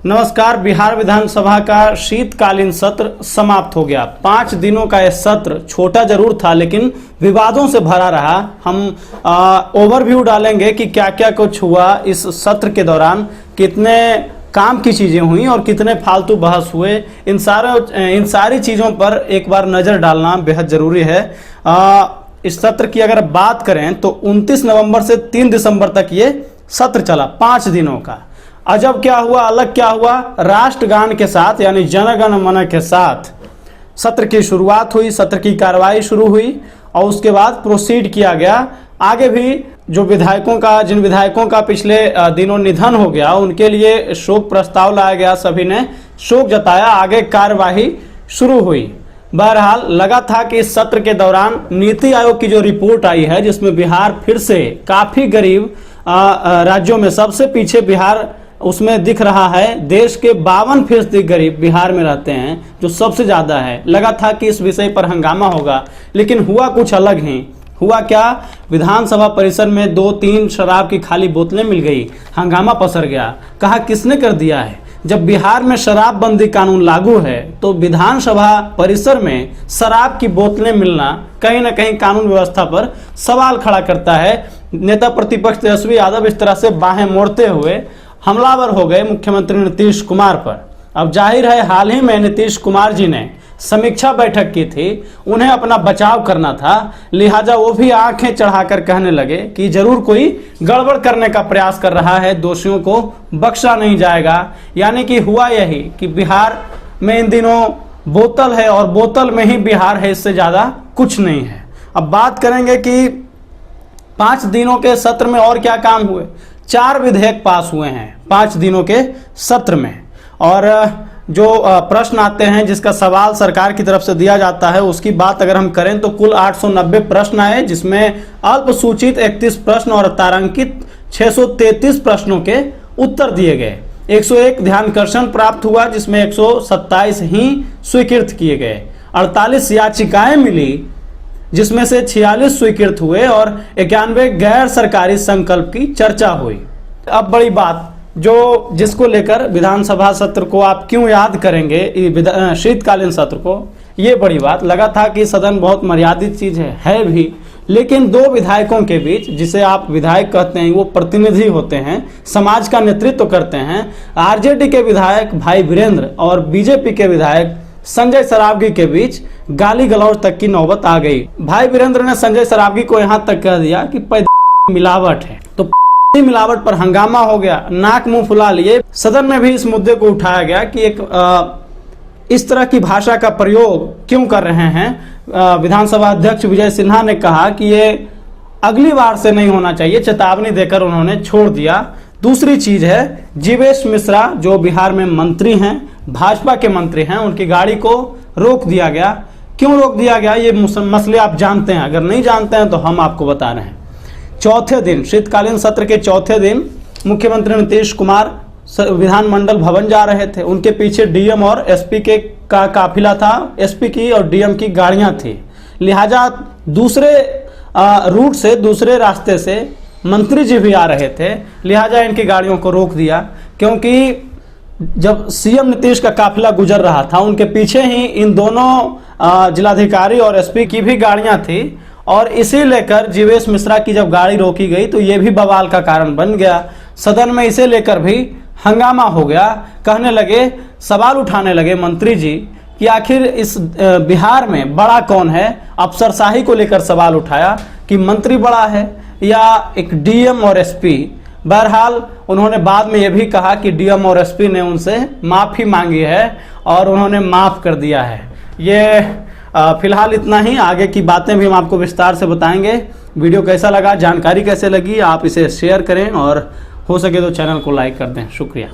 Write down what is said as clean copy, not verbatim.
नमस्कार। बिहार विधानसभा का शीतकालीन सत्र समाप्त हो गया। 5 दिनों का यह सत्र छोटा जरूर था लेकिन विवादों से भरा रहा। हम ओवरव्यू डालेंगे कि क्या क्या कुछ हुआ इस सत्र के दौरान, कितने काम की चीज़ें हुई और कितने फालतू बहस हुए। इन सारी चीज़ों पर एक बार नज़र डालना बेहद ज़रूरी है। इस सत्र की अगर बात करें तो 29 नवंबर से 3 दिसंबर तक ये सत्र चला, 5 दिनों का। अजब क्या हुआ, अलग क्या हुआ, राष्ट्रगान के साथ यानी जन गण मन के साथ सत्र की शुरुआत हुई, सत्र की कार्रवाई शुरू हुई और उसके बाद प्रोसीड किया गया। आगे भी जो जिन विधायकों का पिछले दिनों निधन हो गया उनके लिए शोक प्रस्ताव लाया गया, सभी ने शोक जताया, आगे कार्यवाही शुरू हुई। बहरहाल लगा था कि इस सत्र के दौरान नीति आयोग की जो रिपोर्ट आई है जिसमें बिहार फिर से काफी गरीब राज्यों में सबसे पीछे बिहार उसमें दिख रहा है। देश के 52% गरीब बिहार में रहते हैं, जो सबसे ज्यादा है। लगा था कि इस विषय पर हंगामा होगा लेकिन हुआ कुछ अलग ही। हुआ क्या, विधानसभा परिसर में 2-3 शराब की खाली बोतलें मिल गई, हंगामा पसर गया। कहा किसने कर दिया है? जब बिहार में शराबबंदी कानून लागू है तो विधानसभा परिसर में शराब की बोतलें मिलना कहीं ना कहीं कानून व्यवस्था पर सवाल खड़ा करता है। नेता प्रतिपक्ष तेजस्वी यादव इस तरह से बाहें मोड़ते हुए हमलावर हो गए मुख्यमंत्री नीतीश कुमार पर। अब जाहिर है हाल ही में नीतीश कुमार जी ने समीक्षा बैठक की थी, उन्हें अपना बचाव करना था, लिहाजा वो भी आंखें चढ़ाकर कहने लगे कि जरूर कोई गड़बड़ करने का प्रयास कर रहा है, दोषियों को बख्शा नहीं जाएगा। यानी कि हुआ यही कि बिहार में इन दिनों बोतल है और बोतल में ही बिहार है, इससे ज़्यादा कुछ नहीं है। अब बात करेंगे कि 5 दिनों के सत्र में और क्या काम हुए। 4 विधेयक पास हुए हैं 5 दिनों के सत्र में, और जो प्रश्न आते हैं जिसका सवाल सरकार की तरफ से दिया जाता है उसकी बात अगर हम करें तो कुल 890 प्रश्न आए, जिसमें अल्प सूचित 31 प्रश्न और तारांकित 633 प्रश्नों के उत्तर दिए गए। 101 ध्यानाकर्षण प्राप्त हुआ जिसमें 127 ही स्वीकृत किए गए। 48 याचिकाएं मिली जिसमें से 46 स्वीकृत हुए और 91 गैर सरकारी संकल्प की चर्चा हुई। अब बड़ी बात जिसको लेकर विधानसभा सत्र को आप क्यों याद करेंगे, शीतकालीन सत्र को, ये बड़ी बात। लगा था कि सदन बहुत मर्यादित चीज है भी, लेकिन 2 विधायकों के बीच, जिसे आप विधायक कहते हैं, वो प्रतिनिधि होते हैं, समाज का नेतृत्व करते हैं। आरजेडी के विधायक भाई वीरेंद्र और बीजेपी के विधायक संजय सरावगी के बीच गाली गलौज तक की नौबत आ गई। भाई वीरेंद्र ने संजय सरावगी को यहां तक कह दिया कि मिलावट है, तो मिलावट पर हंगामा हो गया, नाक मुंह फुला लिए। सदन में भी इस मुद्दे को उठाया गया कि इस तरह की भाषा का प्रयोग क्यों कर रहे हैं। विधानसभा अध्यक्ष विजय सिन्हा ने कहा कि ये अगली बार से नहीं होना चाहिए, चेतावनी देकर उन्होंने छोड़ दिया। दूसरी चीज है, जीवेश मिश्रा जो बिहार में मंत्री हैं, भाजपा के मंत्री हैं, उनकी गाड़ी को रोक दिया गया। क्यों रोक दिया गया ये मसले आप जानते हैं, अगर नहीं जानते हैं तो हम आपको बता रहे हैं। चौथे दिन, शीतकालीन सत्र के चौथे दिन मुख्यमंत्री नीतीश कुमार विधानमंडल भवन जा रहे थे। उनके पीछे डीएम और एसपी का काफिला था, एसपी की और डीएम की गाड़ियां थी। लिहाजा दूसरे रूट से, दूसरे रास्ते से मंत्री जी भी आ रहे थे, लिहाजा इनकी गाड़ियों को रोक दिया। क्योंकि जब सीएम नीतीश का काफिला गुजर रहा था उनके पीछे ही इन दोनों जिलाधिकारी और एसपी की भी गाड़ियां थी, और इसी लेकर जीवेश मिश्रा की जब गाड़ी रोकी गई तो ये भी बवाल का कारण बन गया। सदन में इसे लेकर भी हंगामा हो गया। कहने लगे, सवाल उठाने लगे मंत्री जी कि आखिर इस बिहार में बड़ा कौन है। अफसरशाही को लेकर सवाल उठाया कि मंत्री बड़ा है या एक डीएम और एसपी। बहरहाल उन्होंने बाद में यह भी कहा कि डीएम और एसपी ने उनसे माफी मांगी है और उन्होंने माफ कर दिया है। ये फिलहाल इतना ही, आगे की बातें भी हम आपको विस्तार से बताएंगे। वीडियो कैसा लगा, जानकारी कैसे लगी, आप इसे शेयर करें और हो सके तो चैनल को लाइक कर दें। शुक्रिया।